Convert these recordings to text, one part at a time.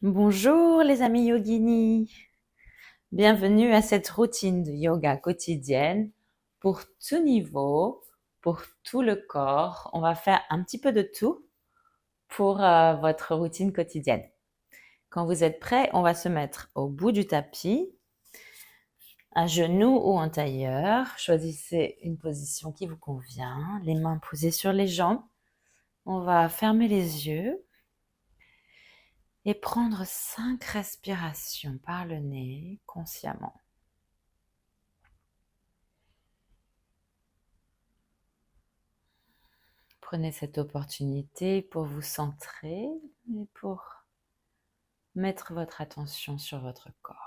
Bonjour les amis yoginis, bienvenue à cette routine de yoga quotidienne pour tout niveau, pour tout le corps. On va faire un petit peu de tout pour votre routine quotidienne. Quand vous êtes prêts, on va se mettre au bout du tapis, à genoux ou en tailleur. Choisissez une position qui vous convient, les mains posées sur les jambes. On va fermer les yeux et prendre 5 respirations par le nez consciemment. Prenez cette opportunité pour vous centrer et pour mettre votre attention sur votre corps.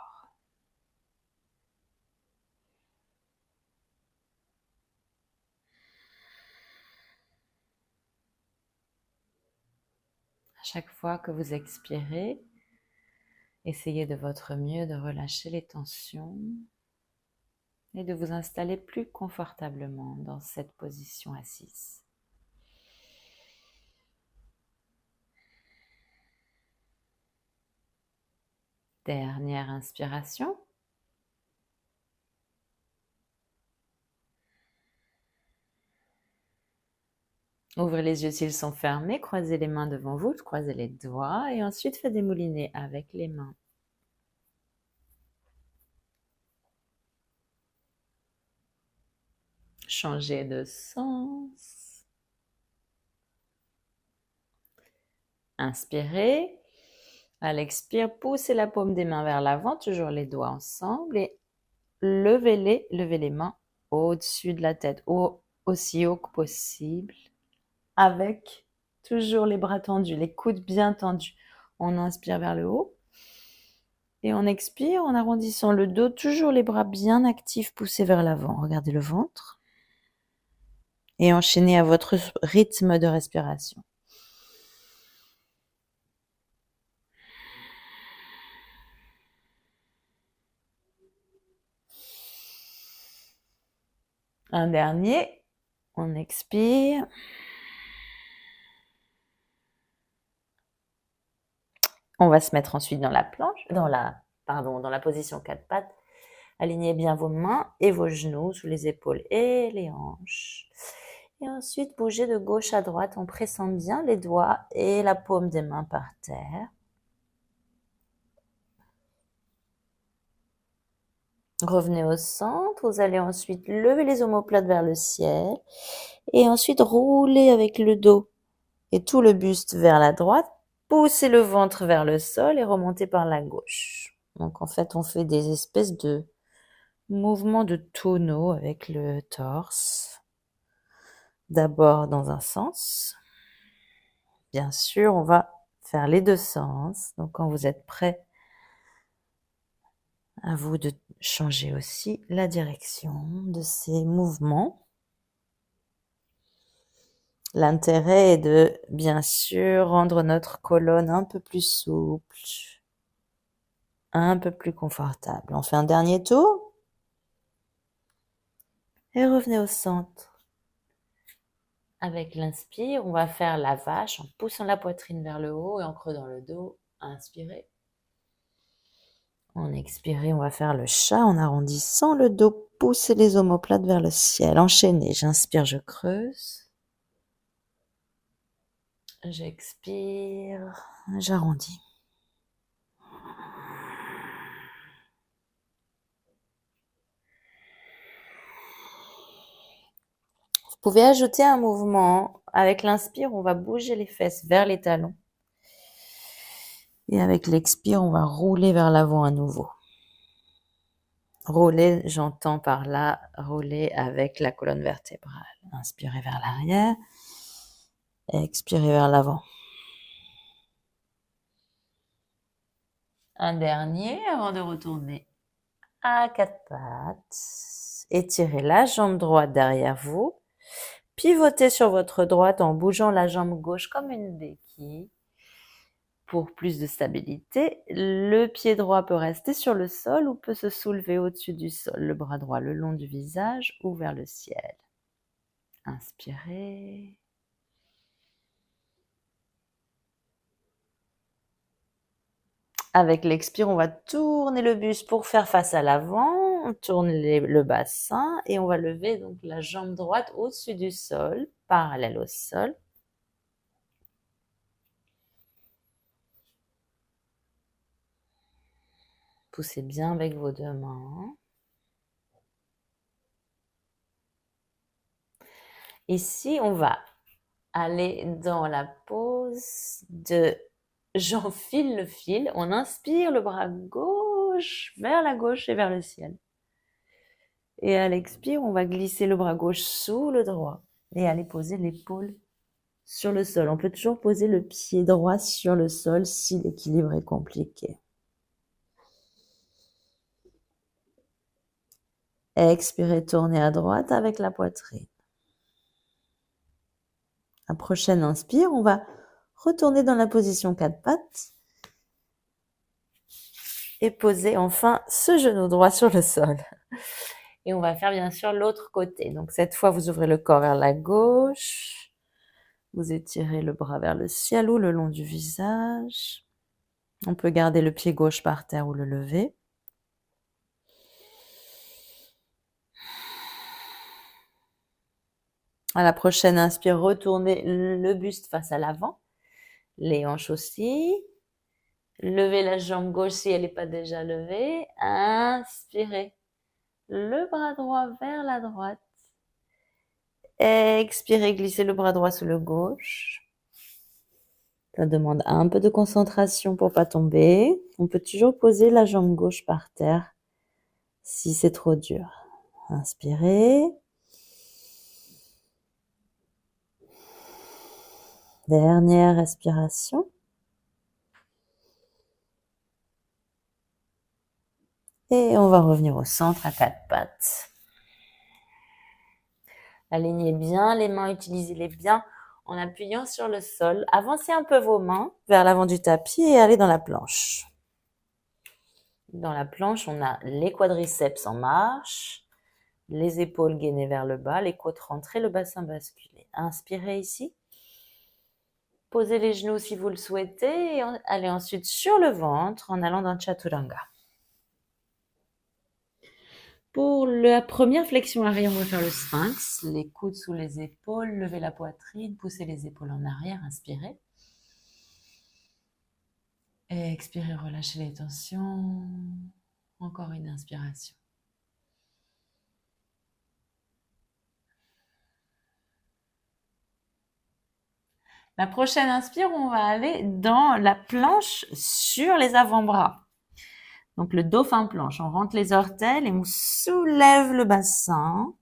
À chaque fois que vous expirez, essayez de votre mieux de relâcher les tensions et de vous installer plus confortablement dans cette position assise. Dernière inspiration. Ouvrez les yeux s'ils sont fermés, croisez les mains devant vous, croisez les doigts et ensuite faites des moulinets avec les mains. Changez de sens. Inspirez. À l'expire, poussez la paume des mains vers l'avant, toujours les doigts ensemble et levez les mains au-dessus de la tête, aussi haut que possible, avec toujours les bras tendus, les coudes bien tendus. On inspire vers le haut et on expire en arrondissant le dos, toujours les bras bien actifs poussés vers l'avant. Regardez le ventre et enchaînez à votre rythme de respiration. Un dernier, on expire. On va se mettre ensuite dans la planche, dans la position 4 pattes. Alignez bien vos mains et vos genoux sous les épaules et les hanches. Et ensuite, bougez de gauche à droite en pressant bien les doigts et la paume des mains par terre. Revenez au centre. Vous allez ensuite lever les omoplates vers le ciel et ensuite rouler avec le dos et tout le buste vers la droite. Poussez le ventre vers le sol et remontez par la gauche. Donc en fait, on fait des espèces de mouvements de tonneau avec le torse. D'abord dans un sens. Bien sûr, on va faire les deux sens. Donc quand vous êtes prêts, à vous de changer aussi la direction de ces mouvements. L'intérêt est de, bien sûr, rendre notre colonne un peu plus souple, un peu plus confortable. On fait un dernier tour et revenez au centre. Avec l'inspire, on va faire la vache en poussant la poitrine vers le haut et en creusant le dos. Inspirez. En expirez, on va faire le chat en arrondissant le dos. Poussez les omoplates vers le ciel. Enchaînez. J'inspire, je creuse. J'expire, j'arrondis. Vous pouvez ajouter un mouvement. Avec l'inspire, on va bouger les fesses vers les talons. Et avec l'expire, on va rouler vers l'avant à nouveau. Rouler, j'entends par là, rouler avec la colonne vertébrale. Inspirez vers l'arrière. Expirez vers l'avant. Un dernier avant de retourner à quatre pattes. Étirez la jambe droite derrière vous. Pivotez sur votre droite en bougeant la jambe gauche comme une béquille. Pour plus de stabilité, le pied droit peut rester sur le sol ou peut se soulever au-dessus du sol, le bras droit le long du visage ou vers le ciel. Inspirez. Avec l'expire, on va tourner le buste pour faire face à l'avant. On tourne le bassin et on va lever donc la jambe droite au-dessus du sol, parallèle au sol. Poussez bien avec vos deux mains. Ici, on va aller dans la pose de j'enfile le fil. On inspire le bras gauche vers la gauche et vers le ciel. Et à l'expire, on va glisser le bras gauche sous le droit et aller poser l'épaule sur le sol. On peut toujours poser le pied droit sur le sol si l'équilibre est compliqué. Expirez, tournez à droite avec la poitrine. La prochaine inspire, on va retourner dans la position 4 pattes et poser enfin ce genou droit sur le sol. Et on va faire bien sûr l'autre côté. Donc cette fois, vous ouvrez le corps vers la gauche. Vous étirez le bras vers le ciel ou le long du visage. On peut garder le pied gauche par terre ou le lever. À la prochaine inspire, retournez le buste face à l'avant. Les hanches aussi. Levez la jambe gauche si elle n'est pas déjà levée. Inspirez. Le bras droit vers la droite. Expirez, glissez le bras droit sous le gauche. Ça demande un peu de concentration pour pas tomber. On peut toujours poser la jambe gauche par terre si c'est trop dur. Inspirez. Dernière respiration. Et on va revenir au centre à 4 pattes. Alignez bien les mains, utilisez-les bien en appuyant sur le sol. Avancez un peu vos mains vers l'avant du tapis et allez dans la planche. Dans la planche, on a les quadriceps en marche, les épaules gainées vers le bas, les côtes rentrées, le bassin basculé. Inspirez ici. Posez les genoux si vous le souhaitez et allez ensuite sur le ventre en allant dans Chaturanga. Pour la première flexion arrière, on va faire le sphinx. Les coudes sous les épaules, levez la poitrine, poussez les épaules en arrière, inspirez. Et expirez, relâchez les tensions. Encore une inspiration. La prochaine inspire, on va aller dans la planche sur les avant-bras. Donc le dauphin planche, on rentre les orteils et on soulève le bassin.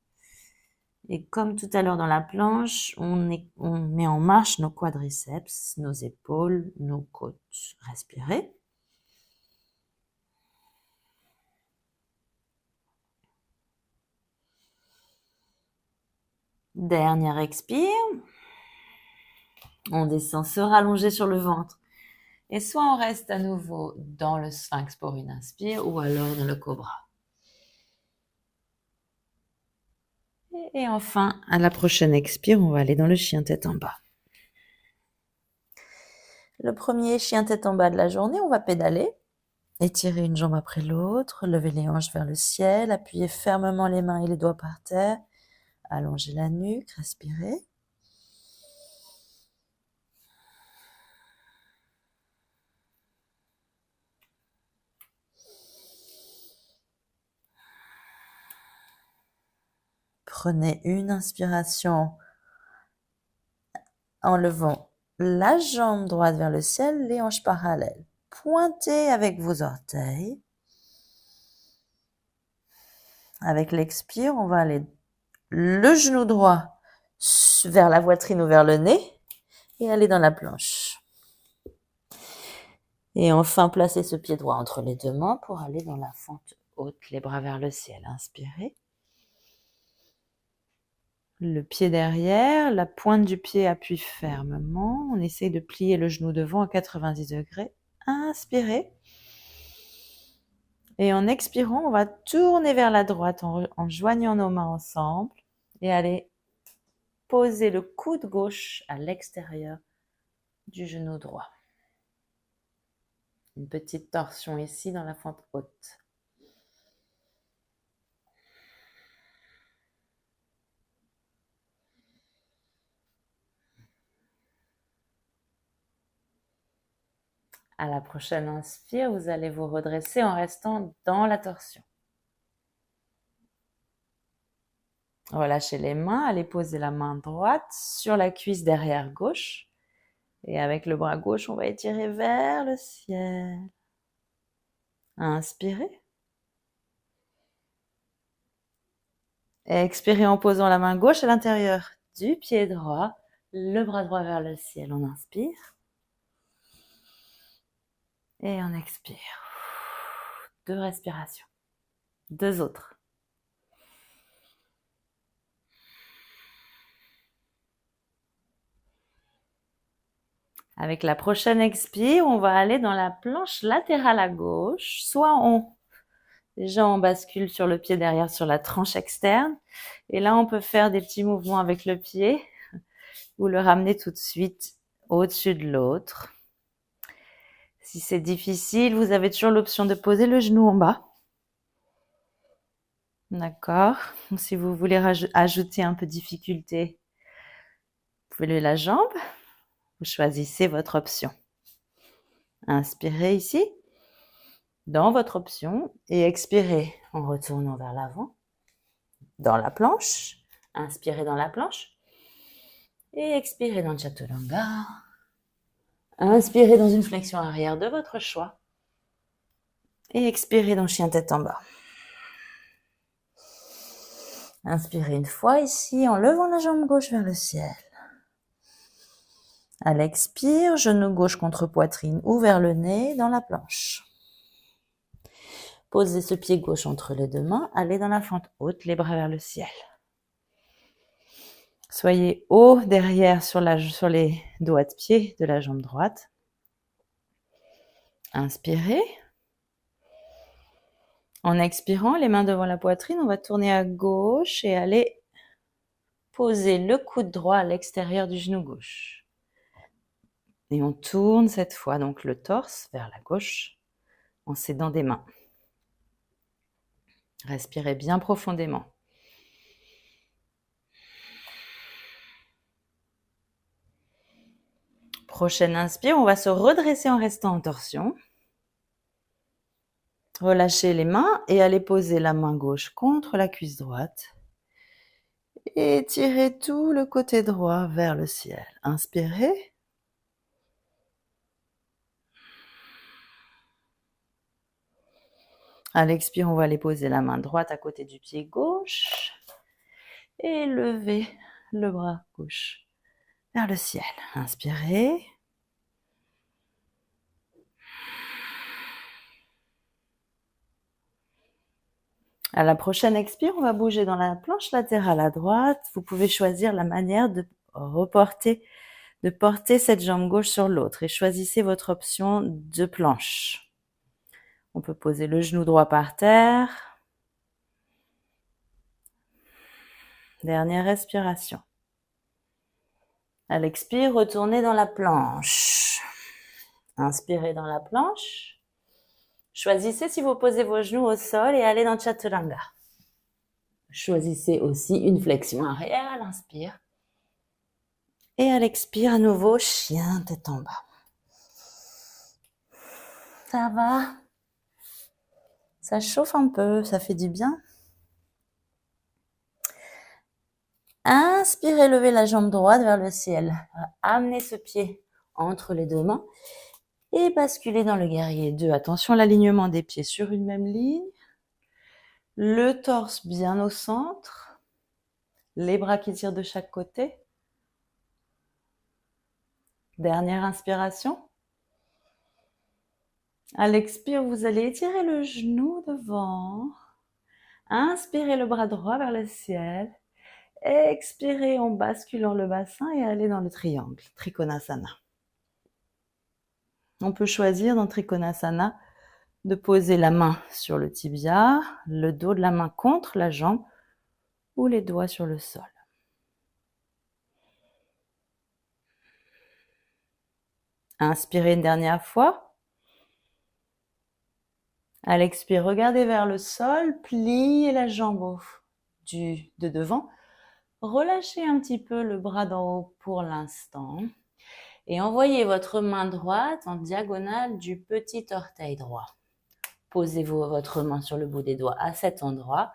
Et comme tout à l'heure dans la planche, on met en marche nos quadriceps, nos épaules, nos côtes. Respirez. Dernière expire. On descend se rallonger sur le ventre. Et soit on reste à nouveau dans le sphinx pour une inspire ou alors dans le cobra. Et enfin, à la prochaine expire, on va aller dans le chien tête en bas. Le premier chien tête en bas de la journée, on va pédaler. Étirez une jambe après l'autre, levez les hanches vers le ciel, appuyez fermement les mains et les doigts par terre, allongez la nuque, respirez. Prenez une inspiration en levant la jambe droite vers le ciel, les hanches parallèles. Pointez avec vos orteils. Avec l'expire, on va aller le genou droit vers la poitrine ou vers le nez et aller dans la planche. Et enfin, placez ce pied droit entre les deux mains pour aller dans la fente haute, les bras vers le ciel. Inspirez. Le pied derrière, la pointe du pied appuie fermement. On essaye de plier le genou devant à 90 degrés. Inspirez. Et en expirant, on va tourner vers la droite en joignant nos mains ensemble et aller poser le coude gauche à l'extérieur du genou droit. Une petite torsion ici dans la fente haute. À la prochaine inspire, vous allez vous redresser en restant dans la torsion. Relâchez les mains, allez poser la main droite sur la cuisse derrière gauche. Et avec le bras gauche, on va étirer vers le ciel. Inspirez. Expirez en posant la main gauche à l'intérieur du pied droit, le bras droit vers le ciel. On inspire. Et on expire. 2 respirations. 2 autres. Avec la prochaine expire, on va aller dans la planche latérale à gauche. Soit déjà on bascule sur le pied derrière sur la tranche externe. Et là, on peut faire des petits mouvements avec le pied ou le ramener tout de suite au-dessus de l'autre. Si c'est difficile, vous avez toujours l'option de poser le genou en bas. D'accord. Si vous voulez ajouter un peu de difficulté, vous pouvez lever la jambe. Vous choisissez votre option. Inspirez ici, dans votre option, et expirez en retournant vers l'avant, dans la planche. Inspirez dans la planche. Et expirez dans le Chaturanga. Inspirez dans une flexion arrière de votre choix. Et expirez dans chien tête en bas. Inspirez une fois ici en levant la jambe gauche vers le ciel. À l'expire, genou gauche contre poitrine ou vers le nez dans la planche. Posez ce pied gauche entre les 2 mains, allez dans la fente haute, les bras vers le ciel. Soyez haut derrière sur les doigts de pied de la jambe droite. Inspirez. En expirant, les mains devant la poitrine, on va tourner à gauche et aller poser le coude droit à l'extérieur du genou gauche. Et on tourne cette fois donc le torse vers la gauche en s'aidant des mains. Respirez bien profondément. Prochaine inspire, on va se redresser en restant en torsion. Relâchez les mains et allez poser la main gauche contre la cuisse droite. Et tirez tout le côté droit vers le ciel. Inspirez. À l'expire, on va aller poser la main droite à côté du pied gauche. Et lever le bras gauche vers le ciel. Inspirez. À la prochaine expire, on va bouger dans la planche latérale à droite. Vous pouvez choisir la manière de porter cette jambe gauche sur l'autre et choisissez votre option de planche. On peut poser le genou droit par terre. Dernière respiration. À l'expire, retournez dans la planche. Inspirez dans la planche. Choisissez si vous posez vos genoux au sol et allez dans Chaturanga. Choisissez aussi une flexion arrière à l'inspire. Et à l'expire, à nouveau, chien tête en bas. Ça va? Ça chauffe un peu, ça fait du bien. Inspirez, levez la jambe droite vers le ciel. Amenez ce pied entre les 2 mains et basculez dans le guerrier 2. Attention à l'alignement des pieds sur une même ligne. Le torse bien au centre. Les bras qui tirent de chaque côté. Dernière inspiration. À l'expire, vous allez étirer le genou devant. Inspirez le bras droit vers le ciel. Expirez en basculant le bassin et allez dans le triangle, Trikonasana. On peut choisir dans Trikonasana de poser la main sur le tibia, le dos de la main contre la jambe ou les doigts sur le sol. Inspirez une dernière fois. À l'expire, regardez vers le sol, pliez la jambe de devant. Relâchez un petit peu le bras d'en haut pour l'instant. Et envoyez votre main droite en diagonale du petit orteil droit. Posez-vous votre main sur le bout des doigts à cet endroit.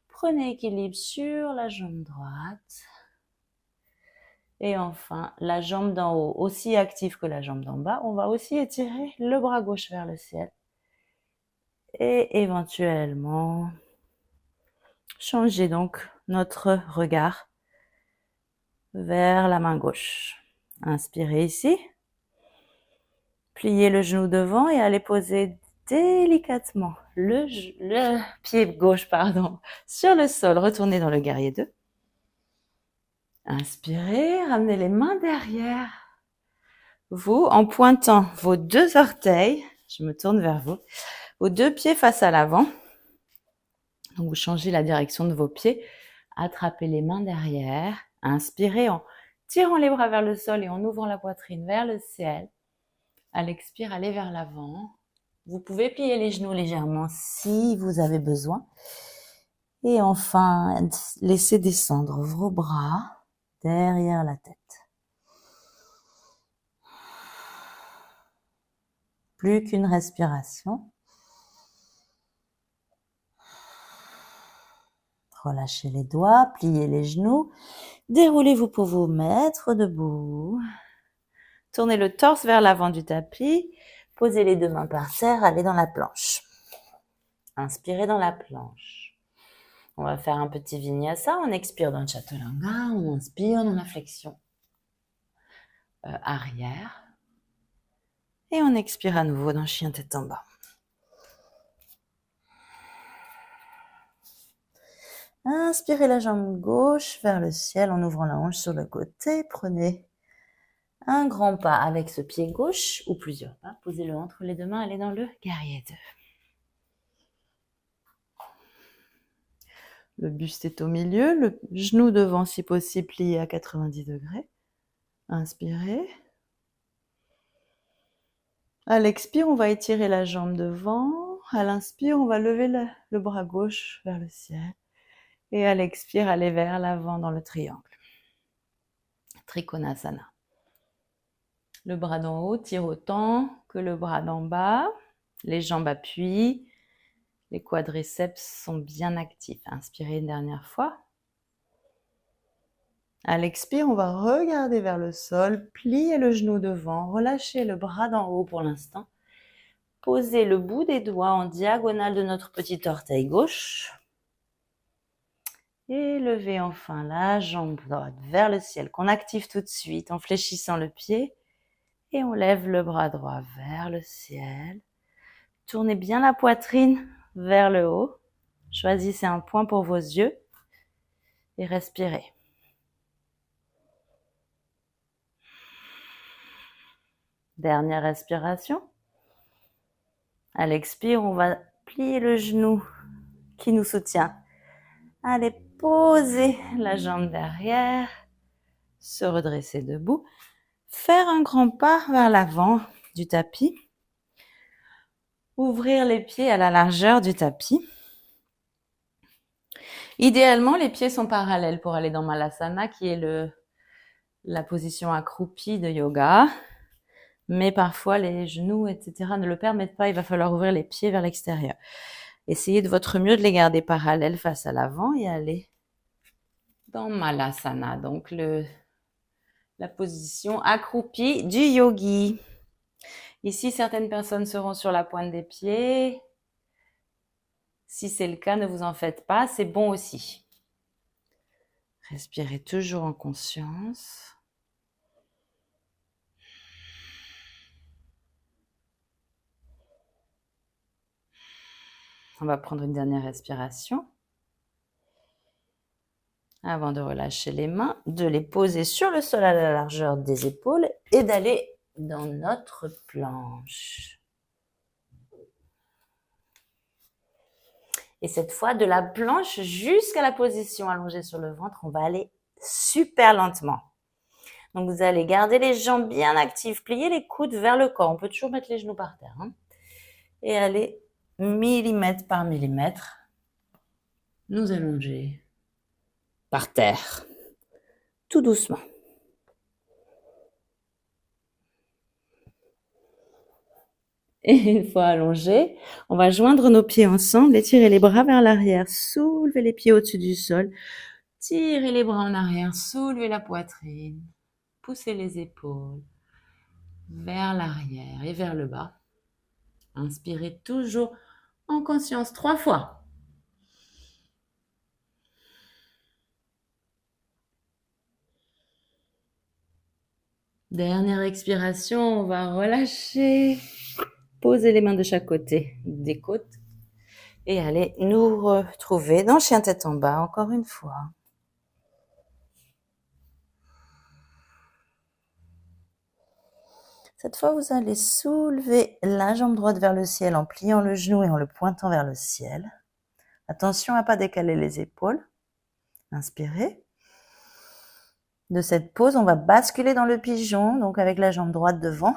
Prenez équilibre sur la jambe droite. Et enfin, la jambe d'en haut, aussi active que la jambe d'en bas. On va aussi étirer le bras gauche vers le ciel. Et éventuellement, changer donc notre regard vers la main gauche. Inspirez ici. Pliez le genou devant et allez poser délicatement le pied gauche sur le sol. Retournez dans le guerrier 2. Inspirez, ramenez les mains derrière vous en pointant vos 2 orteils. Je me tourne vers vous. Vos 2 pieds face à l'avant. Donc vous changez la direction de vos pieds. Attrapez les mains derrière. Inspirez en tirant les bras vers le sol et en ouvrant la poitrine vers le ciel. À l'expire, allez vers l'avant. Vous pouvez plier les genoux légèrement si vous avez besoin. Et enfin, laissez descendre vos bras derrière la tête. Plus qu'une respiration. Relâchez les doigts, pliez les genoux. Déroulez-vous pour vous mettre debout. Tournez le torse vers l'avant du tapis. Posez les 2 mains par terre, allez dans la planche. Inspirez dans la planche. On va faire un petit vinyasa. On expire dans le chaturanga. On inspire dans la flexion arrière. Et on expire à nouveau dans chien tête en bas. Inspirez la jambe gauche vers le ciel en ouvrant la hanche sur le côté. Prenez un grand pas avec ce pied gauche ou plusieurs pas. Posez-le entre les 2 mains. Allez dans le guerrier 2. Le buste est au milieu. Le genou devant, si possible, plié à 90 degrés. Inspirez. À l'expire, on va étirer la jambe devant. À l'inspire, on va lever le bras gauche vers le ciel. Et à l'expire, aller vers l'avant dans le triangle. Trikonasana. Le bras d'en haut tire autant que le bras d'en bas. Les jambes appuient. Les quadriceps sont bien actifs. Inspirez une dernière fois. À l'expire, on va regarder vers le sol, plier le genou devant, relâcher le bras d'en haut pour l'instant. Posez le bout des doigts en diagonale de notre petit orteil gauche. Et levez enfin la jambe droite vers le ciel qu'on active tout de suite en fléchissant le pied. Et on lève le bras droit vers le ciel. Tournez bien la poitrine vers le haut. Choisissez un point pour vos yeux et respirez. Dernière respiration. À l'expire, on va plier le genou qui nous soutient. Allez poser la jambe derrière, se redresser debout, faire un grand pas vers l'avant du tapis, ouvrir les pieds à la largeur du tapis. Idéalement, les pieds sont parallèles pour aller dans Malasana, qui est la position accroupie de yoga. Mais parfois, les genoux, etc. ne le permettent pas. Il va falloir ouvrir les pieds vers l'extérieur. Essayez de votre mieux de les garder parallèles face à l'avant et aller dans Malasana. Donc, la position accroupie du yogi. Ici, certaines personnes seront sur la pointe des pieds. Si c'est le cas, ne vous en faites pas. C'est bon aussi. Respirez toujours en conscience. On va prendre une dernière respiration. Avant de relâcher les mains, de les poser sur le sol à la largeur des épaules et d'aller dans notre planche. Et cette fois, de la planche jusqu'à la position allongée sur le ventre, on va aller super lentement. Donc, vous allez garder les jambes bien actives, plier les coudes vers le corps. On peut toujours mettre les genoux par terre. Et aller millimètre par millimètre, nous allonger par terre, tout doucement. Et une fois allongé, on va joindre nos pieds ensemble, étirer les bras vers l'arrière, soulever les pieds au-dessus du sol, tirer les bras en arrière, soulever la poitrine, pousser les épaules vers l'arrière et vers le bas. Inspirez toujours en conscience 3 fois. Dernière expiration, on va relâcher. Poser les mains de chaque côté des côtes et aller nous retrouver dans chien tête en bas encore une fois. Cette fois, vous allez soulever la jambe droite vers le ciel en pliant le genou et en le pointant vers le ciel. Attention à ne pas décaler les épaules. Inspirez. De cette pose, on va basculer dans le pigeon, donc avec la jambe droite devant.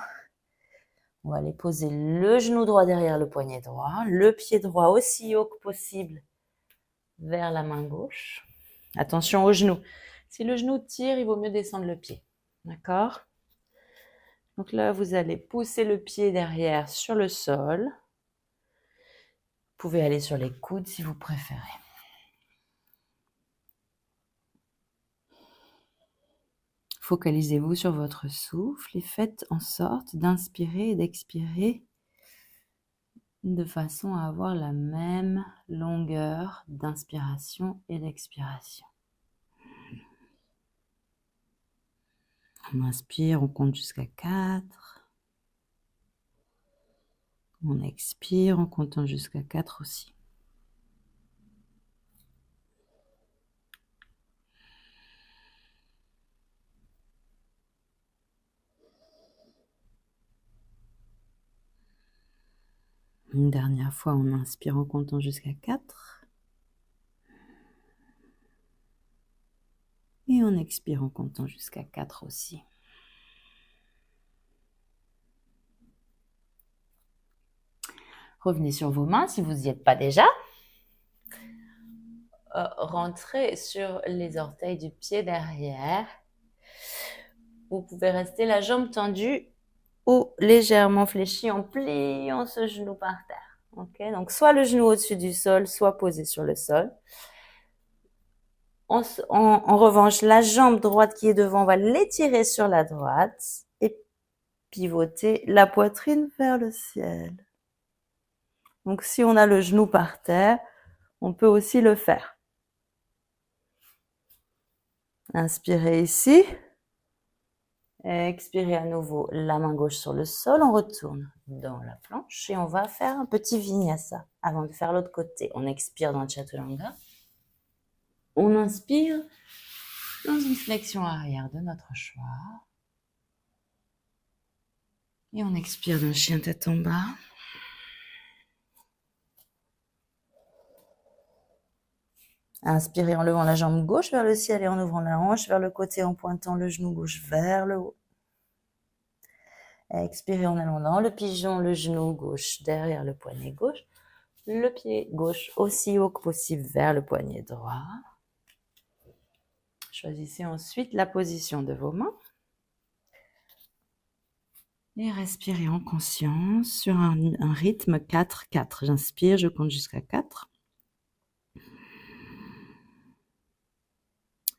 On va aller poser le genou droit derrière le poignet droit, le pied droit aussi haut que possible vers la main gauche. Attention au genou. Si le genou tire, il vaut mieux descendre le pied. D'accord ? Donc là, vous allez pousser le pied derrière sur le sol. Vous pouvez aller sur les coudes si vous préférez. Focalisez-vous sur votre souffle et faites en sorte d'inspirer et d'expirer de façon à avoir la même longueur d'inspiration et d'expiration. On inspire, on compte jusqu'à 4. On expire en comptant jusqu'à 4 aussi. Une dernière fois, on inspire en comptant jusqu'à 4. Et on expire en comptant jusqu'à 4 aussi. Revenez sur vos mains si vous n'y êtes pas déjà. Rentrez sur les orteils du pied derrière. Vous pouvez rester la jambe tendue ou légèrement fléchie en pliant ce genou par terre. Okay, donc soit le genou au-dessus du sol, soit posé sur le sol. En revanche, la jambe droite qui est devant, on va l'étirer sur la droite et pivoter la poitrine vers le ciel. Donc si on a le genou par terre, on peut aussi le faire. Inspirez ici. Expirez à nouveau la main gauche sur le sol. On retourne dans la planche et on va faire un petit vinyasa avant de faire l'autre côté. On expire dans le chaturanga. On inspire dans une flexion arrière de notre choix. Et on expire dans le chien tête en bas. Inspirez en levant la jambe gauche vers le ciel et en ouvrant la hanche vers le côté en pointant le genou gauche vers le haut. Expirez en allant dans le pigeon, le genou gauche derrière le poignet gauche. Le pied gauche aussi haut que possible vers le poignet droit. Choisissez ensuite la position de vos mains. Et respirez en conscience sur un rythme 4-4. J'inspire, je compte jusqu'à 4.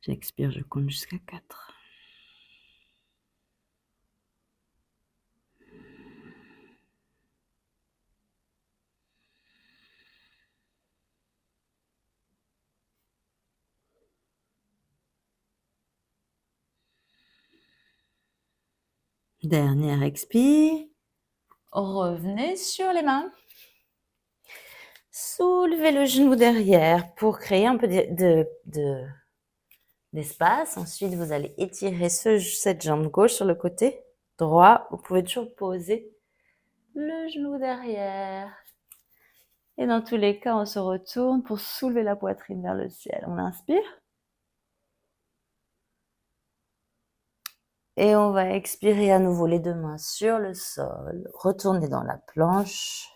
J'expire, je compte jusqu'à 4. Dernière expire. Revenez sur les mains. Soulevez le genou derrière pour créer un peu d'espace. Ensuite, vous allez étirer cette jambe gauche sur le côté droit. Vous pouvez toujours poser le genou derrière. Et dans tous les cas, on se retourne pour soulever la poitrine vers le ciel. On inspire. Et on va expirer à nouveau les deux mains sur le sol. Retourner dans la planche.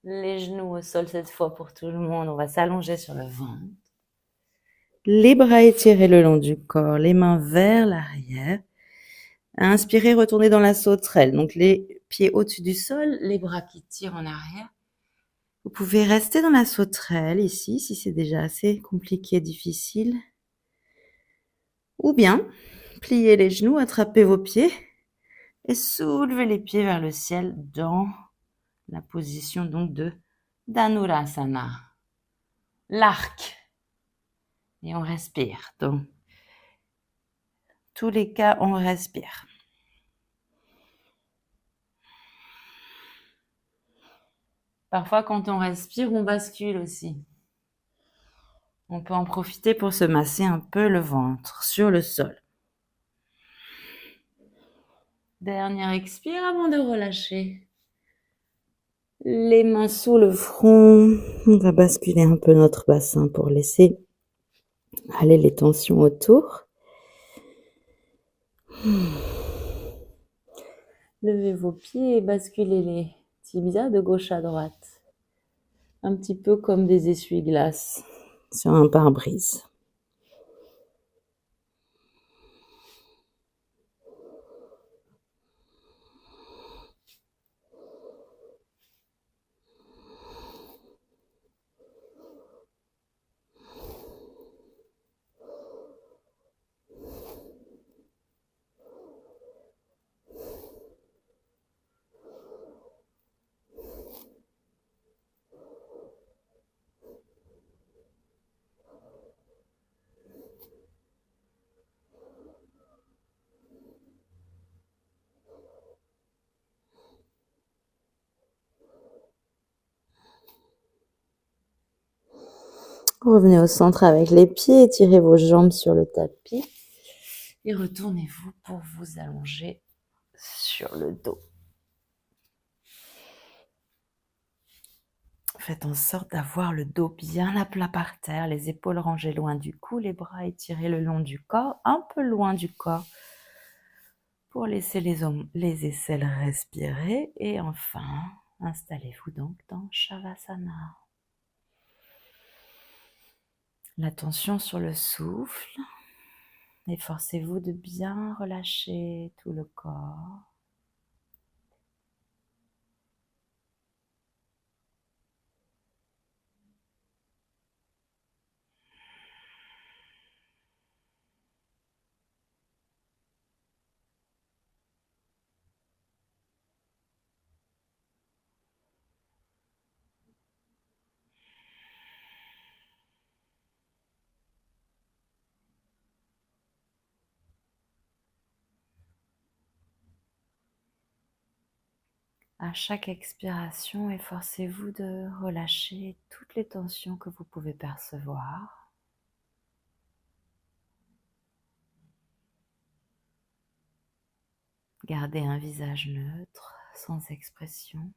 Les genoux au sol cette fois pour tout le monde. On va s'allonger sur le ventre. Les bras étirés le long du corps, les mains vers l'arrière. Inspirez, retournez dans la sauterelle. Donc les pieds au-dessus du sol, les bras qui tirent en arrière. Vous pouvez rester dans la sauterelle ici, si c'est déjà assez compliqué, difficile. Ou bien, pliez les genoux, attrapez vos pieds et soulevez les pieds vers le ciel dans la position donc de Dhanurasana. L'arc. Et on respire. Dans tous les cas, on respire. Parfois, quand on respire, on bascule aussi. On peut en profiter pour se masser un peu le ventre sur le sol. Dernière expire avant de relâcher. Les mains sous le front. On va basculer un peu notre bassin pour laisser aller les tensions autour. Levez vos pieds et basculez les tibias de gauche à droite. Un petit peu comme des essuie-glaces sur un pare-brise. Revenez au centre avec les pieds, étirez vos jambes sur le tapis et retournez-vous pour vous allonger sur le dos. Faites en sorte d'avoir le dos bien à plat par terre, les épaules rangées loin du cou, les bras étirés le long du corps, un peu loin du corps pour laisser les aisselles respirer. Et enfin, installez-vous donc dans Shavasana. L'attention sur le souffle. Efforcez-vous de bien relâcher tout le corps. À chaque expiration, efforcez-vous de relâcher toutes les tensions que vous pouvez percevoir. Gardez un visage neutre, sans expression.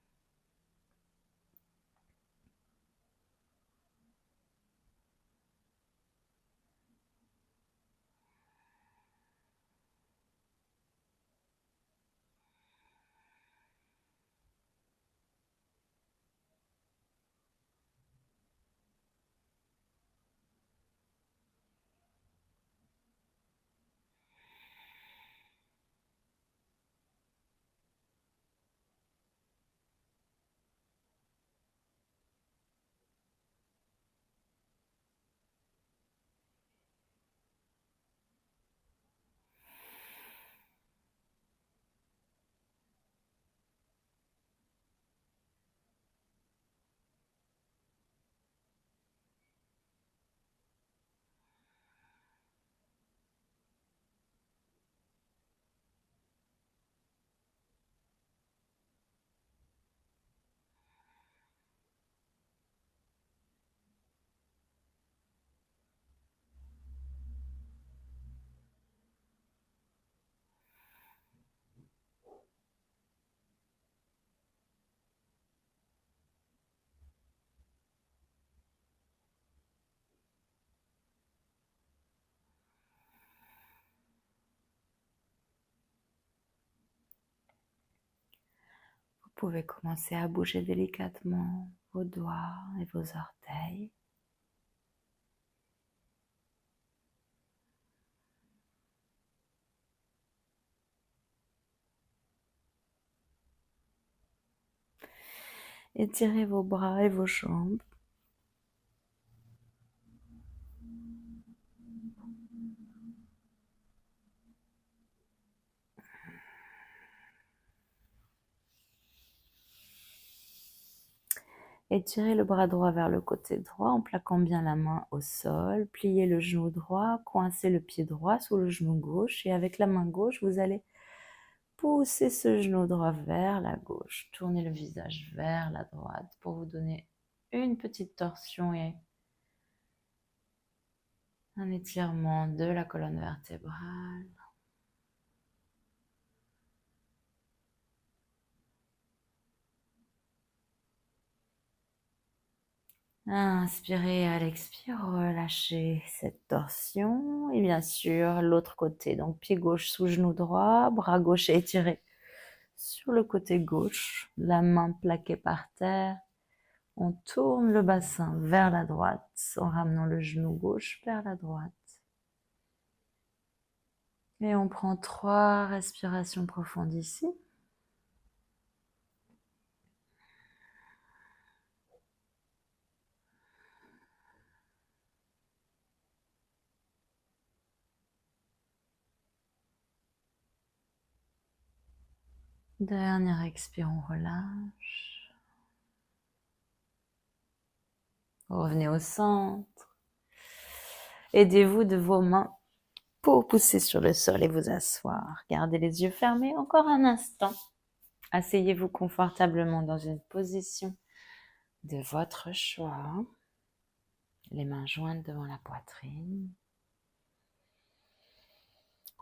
pouvez commencer à bouger délicatement vos doigts et vos orteils. Étirez vos bras et vos jambes. Étirez le bras droit vers le côté droit en plaquant bien la main au sol. Pliez le genou droit, coincez le pied droit sous le genou gauche et avec la main gauche, vous allez pousser ce genou droit vers la gauche. Tournez le visage vers la droite pour vous donner une petite torsion et un étirement de la colonne vertébrale. Inspirez à l'expire, relâchez cette torsion. Et bien sûr, l'autre côté. Donc, pied gauche sous genou droit, bras gauche étiré sur le côté gauche, la main plaquée par terre. On tourne le bassin vers la droite en ramenant le genou gauche vers la droite. Et on prend 3 respirations profondes ici. Dernière expire, on relâche. Revenez au centre. Aidez-vous de vos mains pour pousser sur le sol et vous asseoir. Gardez les yeux fermés encore un instant. Asseyez-vous confortablement dans une position de votre choix. Les mains jointes devant la poitrine.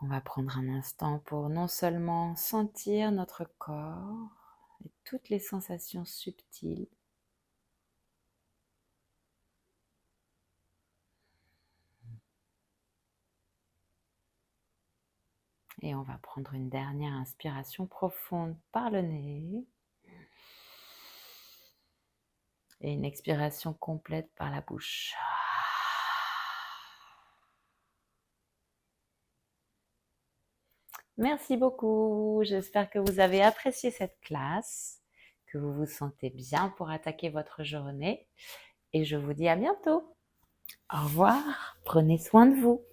On va prendre un instant pour non seulement sentir notre corps et toutes les sensations subtiles, et on va prendre une dernière inspiration profonde par le nez et une expiration complète par la bouche. Merci beaucoup, j'espère que vous avez apprécié cette classe, que vous vous sentez bien pour attaquer votre journée et je vous dis à bientôt. Au revoir, prenez soin de vous.